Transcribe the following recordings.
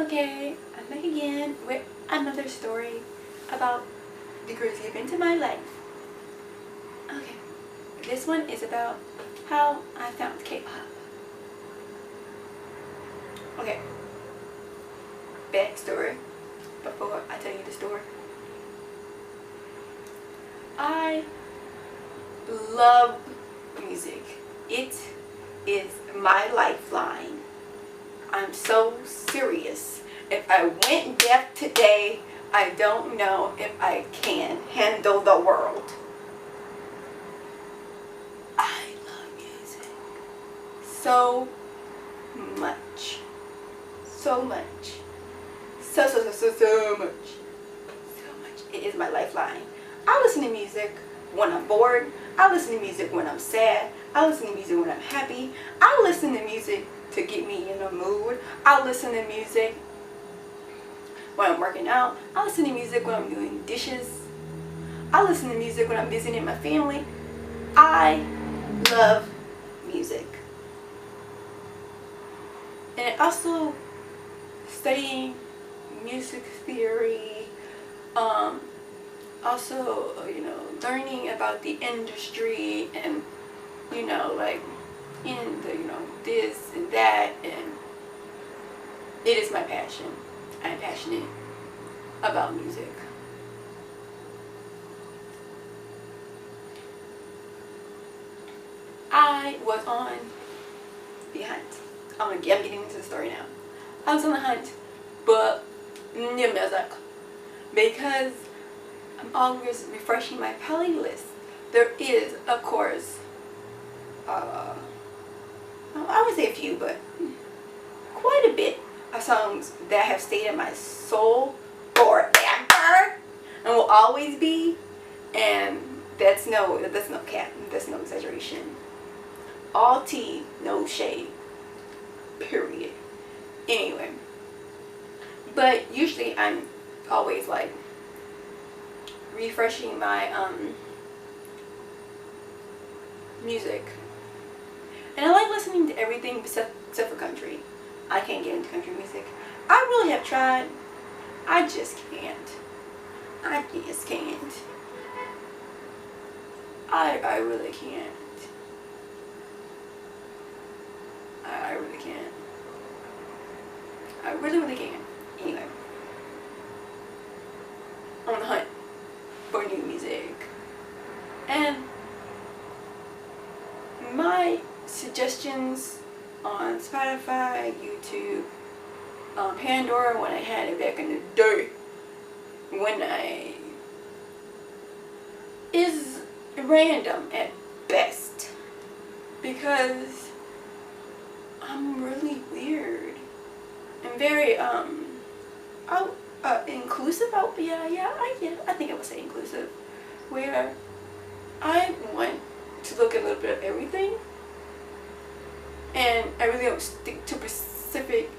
Okay, I'm back again with another story about the girls who've been to my life. Okay, this one is about how I found K-pop. Okay, backstory before I tell you the story. I love music. It is my lifeline. I'm so serious. If I went deaf today, I don't know if I can handle the world. I love music so much. So much. So much. So much. It is my lifeline. I listen to music when I'm bored. I listen to music when I'm sad. I listen to music when I'm happy. I listen to music to get me in a mood. I listen to music when I'm working out. I listen to music when I'm doing dishes. I listen to music when I'm visiting my family. I love music. And also studying music theory, also, learning about the industry and, like in the, this and that, and it is my passion. I'm passionate about music. I was on the hunt. I'm getting into the story now. I was on the hunt, but because I'm always refreshing my playlist. There is, of course, I would say a few, but quite a bit of songs that have stayed in my soul forever and will always be, and that's no cap, that's no exaggeration. All tea, no shade. Period. Anyway, but usually I'm always like refreshing my music, and I like listening to everything except for country. I can't get into country music. I really have tried. I just can't. I just can't. I really can't. I really can't. I really can't. Anyway, I'm on the hunt for new music, and my suggestions on Spotify, YouTube, Pandora, when I had it back in the day, is random at best, because I'm really weird and very inclusive. I think I would say inclusive, where I want to look at a little bit of everything, and I really don't stick to a specific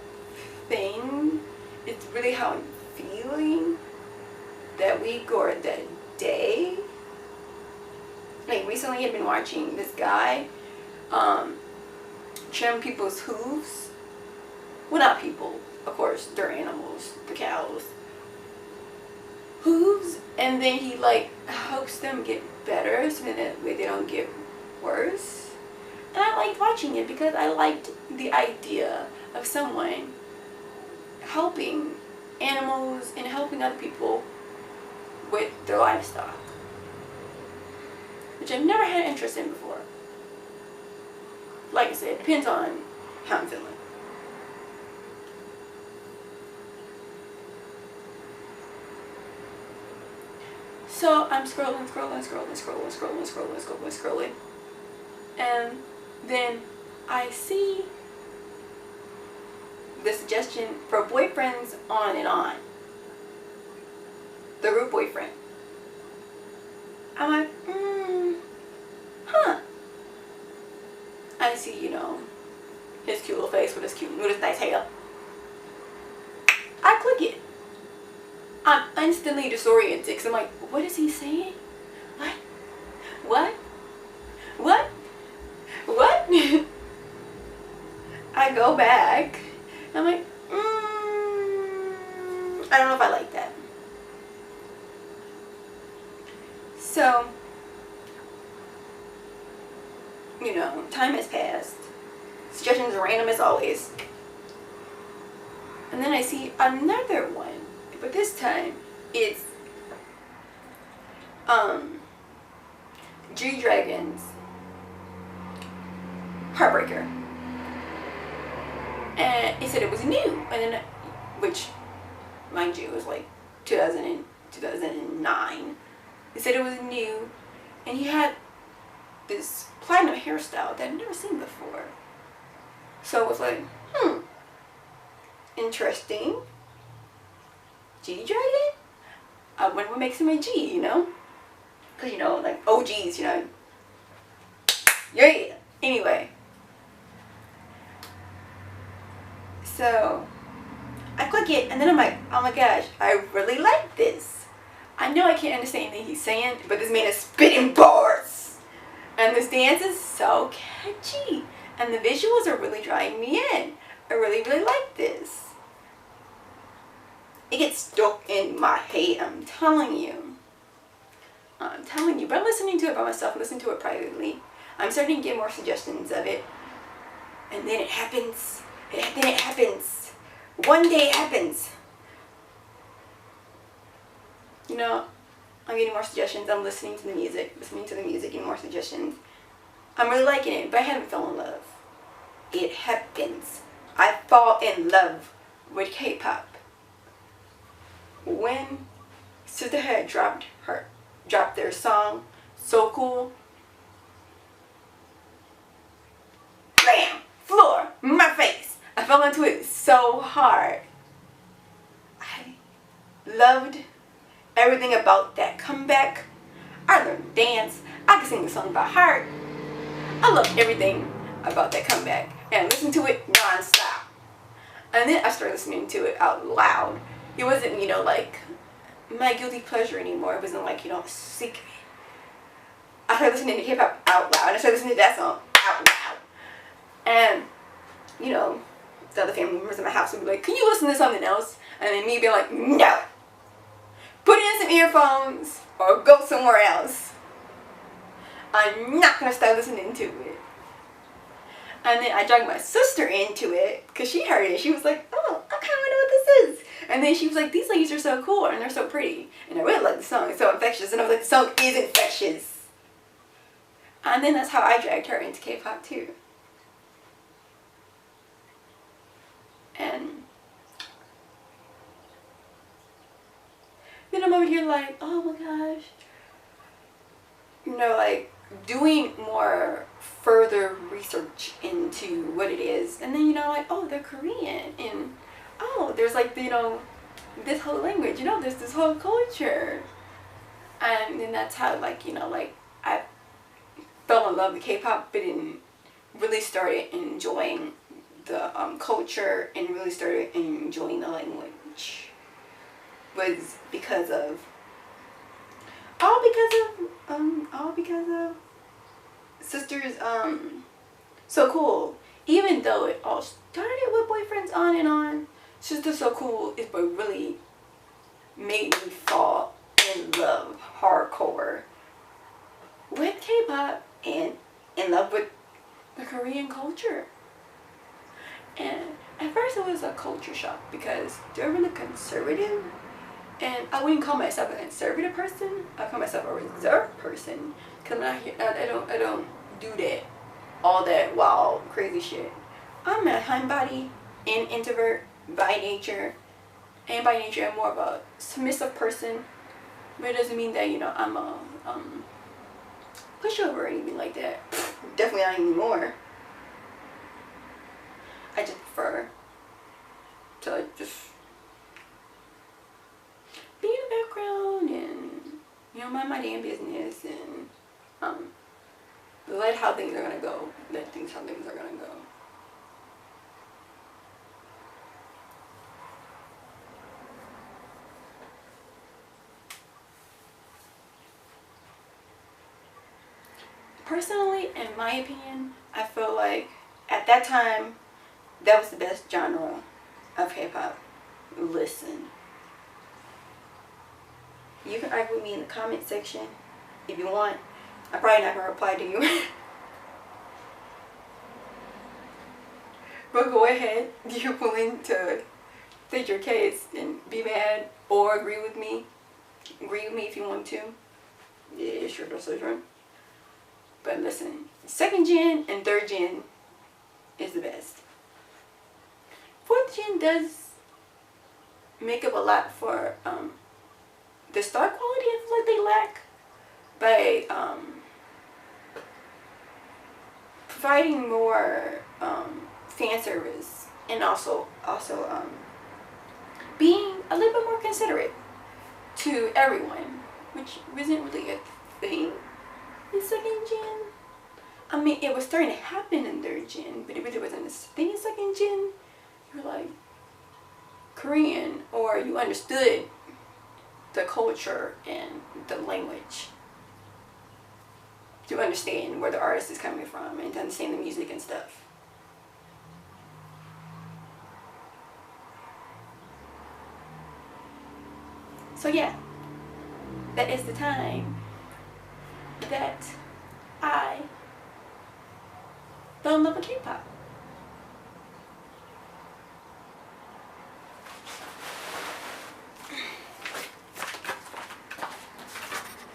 thing. It's really how I'm feeling that week or that day. Like recently I've been watching this guy trim people's hooves. Well, not people, of course, they're animals, the cows. Hooves, and then he like helps them get better so that way they don't get worse. And I liked watching it because I liked the idea of someone helping animals and helping other people with their livestock, which I've never had interest in before. Like I said, it depends on how I'm feeling. So I'm scrolling, and then I see the suggestion for boyfriends on and on. The root boyfriend. I'm like, huh. I see, his cute little face with his nice hair. I click it. I'm instantly disoriented because I'm like, what is he saying? What? I go back. I'm like, I don't know if I like that. So, you know, time has passed. Suggestions are random as always. And then I see another one, but this time it's G-Dragon's Heartbreaker. And it said it was new, and then, which, mind you, was like 2009. It said it was new, and he had this platinum hairstyle that I'd never seen before. So it was like, interesting. G-Dragon? I wonder what makes him a G, you know? Because, you know, like OGs, you know. Yeah. Anyway. So, I click it, and then I'm like, oh my gosh, I really like this. I know I can't understand anything he's saying, but this man is spitting bars. And this dance is so catchy. And the visuals are really drawing me in. I really, really like this. It gets stuck in my head, I'm telling you. I'm telling you. But I'm listening to it by myself, listening to it privately. I'm starting to get more suggestions of it. And then it happens. Then it happens. One day it happens. You know, I'm getting more suggestions. I'm listening to the music, getting more suggestions. I'm really liking it, but I haven't fallen in love. It happens. I fall in love with K-pop when Sisterhood dropped their song So Cool. Bam! Floor, my face. I fell into it so hard. I loved everything about that comeback. I learned to dance. I could sing the song by heart. I loved everything about that comeback. And I listened to it non-stop. And then I started listening to it out loud. It wasn't, you know, like my guilty pleasure anymore. It wasn't like, you know, secret. I started listening to K-pop out loud. I started listening to that song out loud. And, you know, the other family members in my house would be like, can you listen to something else? And then me being like, no. Put in some earphones or go somewhere else. I'm not going to start listening to it. And then I dragged my sister into it because she heard it. She was like, oh, I kind of know what this is. And then she was like, these ladies are so cool and they're so pretty. And I really like the song. It's so infectious. And I was like, the song is infectious. And then that's how I dragged her into K-pop too. And then I'm over here like, oh my gosh. You know, like doing more further research into what it is. And then, you know, like, oh, they're Korean. And, oh, there's like, you know, this whole language. You know, there's this whole culture. And then that's how, like, you know, like, I fell in love with K-pop, but then really started enjoying the culture and really started enjoying the language. Was because of all because of Sisters So Cool. Even though it all started with Boyfriends On and On, Sisters So Cool is what really made me fall in love hardcore with K-pop and in love with the Korean culture. And at first it was a culture shock because they're really conservative. And I wouldn't call myself a conservative person. I call myself a reserved person. Cause I'm not here. I don't do that, all that wild crazy shit. I'm a homebody and introvert by nature. And by nature, I'm more of a submissive person. But it doesn't mean that, you know, I'm a pushover or anything like that. Definitely not anymore. I just prefer to like just be in the background and, you know, mind my damn business and let how things are gonna go. Let things how things are gonna go. Personally, in my opinion, I feel like at that time that was the best genre of K-pop. Listen, You can argue with me in the comment section if you want. I'm probably not gonna reply to you. But go ahead. You're willing to state your case and be mad or agree with me. Agree with me if you want to. Yeah, it's your decision. But listen, 2nd gen and 3rd gen is the best. 4th gen does make up a lot for the star quality I feel like they lack by providing more fan service and also being a little bit more considerate to everyone, which isn't really a thing in 2nd gen. I mean, it was starting to happen in 3rd gen, but it really wasn't a thing in 2nd gen. You're like Korean, or you understood the culture and the language to understand where the artist is coming from and to understand the music and stuff. So yeah, that is the time that I fell in love with K-pop.